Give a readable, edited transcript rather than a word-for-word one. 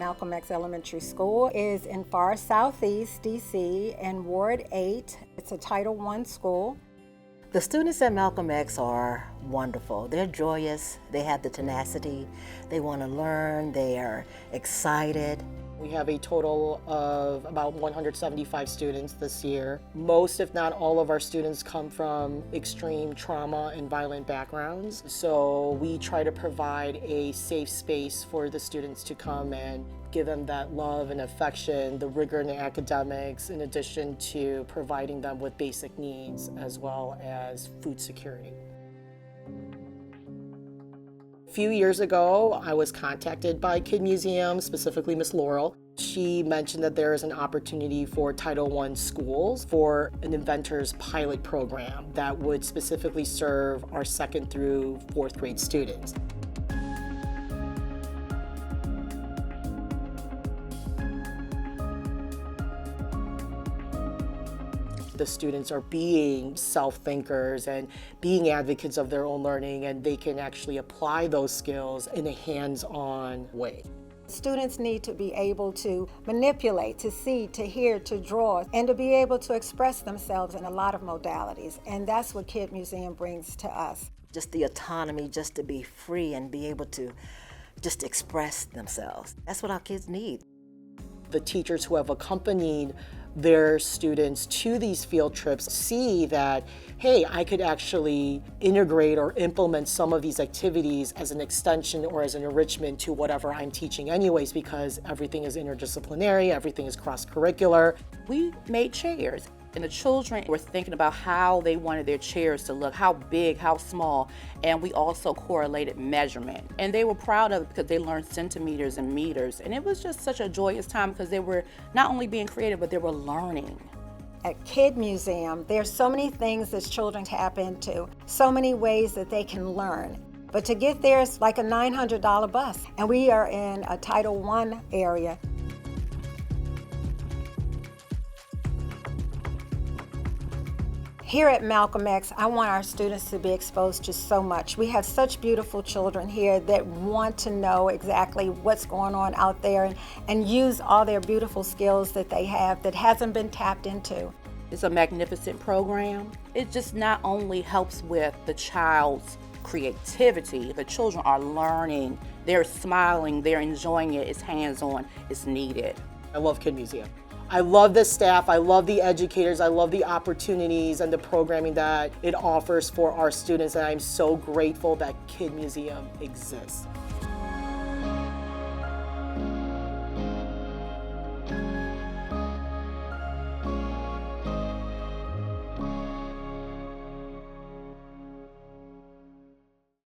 Malcolm X Elementary School is in far southeast DC in Ward 8. It's a Title I school. The students at Malcolm X are wonderful. They're joyous, they have the tenacity, they want to learn, they are excited. We have a total of about 175 students this year. Most, if not all, of our students come from extreme trauma and violent backgrounds. So we try to provide a safe space for the students to come and give them that love and affection, the rigor in the academics, in addition to providing them with basic needs as well as food security. A few years ago, I was contacted by Kid Museum, specifically Miss Laurel. She mentioned that there is an opportunity for Title I schools for an Inventors pilot program that would specifically serve our 2nd through 4th grade students. The students are being self-thinkers and being advocates of their own learning, and they can actually apply those skills in a hands-on way. Students need to be able to manipulate, to see, to hear, to draw, and to be able to express themselves in a lot of modalities. And that's what Kid Museum brings to us. Just the autonomy, just to be free and be able to just express themselves. That's what our kids need. The teachers who have accompanied their students to these field trips see that, hey, I could actually integrate or implement some of these activities as an extension or as an enrichment to whatever I'm teaching anyways, because everything is interdisciplinary, everything is cross-curricular. We made chairs, and the children were thinking about how they wanted their chairs to look, how big, how small, and we also correlated measurement. And they were proud of it because they learned centimeters and meters, and it was just such a joyous time because they were not only being creative, but they were learning. At Kid Museum, there's so many things that children tap into, so many ways that they can learn. But to get there, it's like a $900 bus, and we are in a Title I area. Here at Malcolm X, I want our students to be exposed to so much. We have such beautiful children here that want to know exactly what's going on out there and use all their beautiful skills that they have that hasn't been tapped into. It's a magnificent program. It just not only helps with the child's creativity, the children are learning, they're smiling, they're enjoying it, it's hands-on, it's needed. I love Kid Museum. I love the staff, I love the educators, I love the opportunities and the programming that it offers for our students, and I'm so grateful that Kid Museum exists.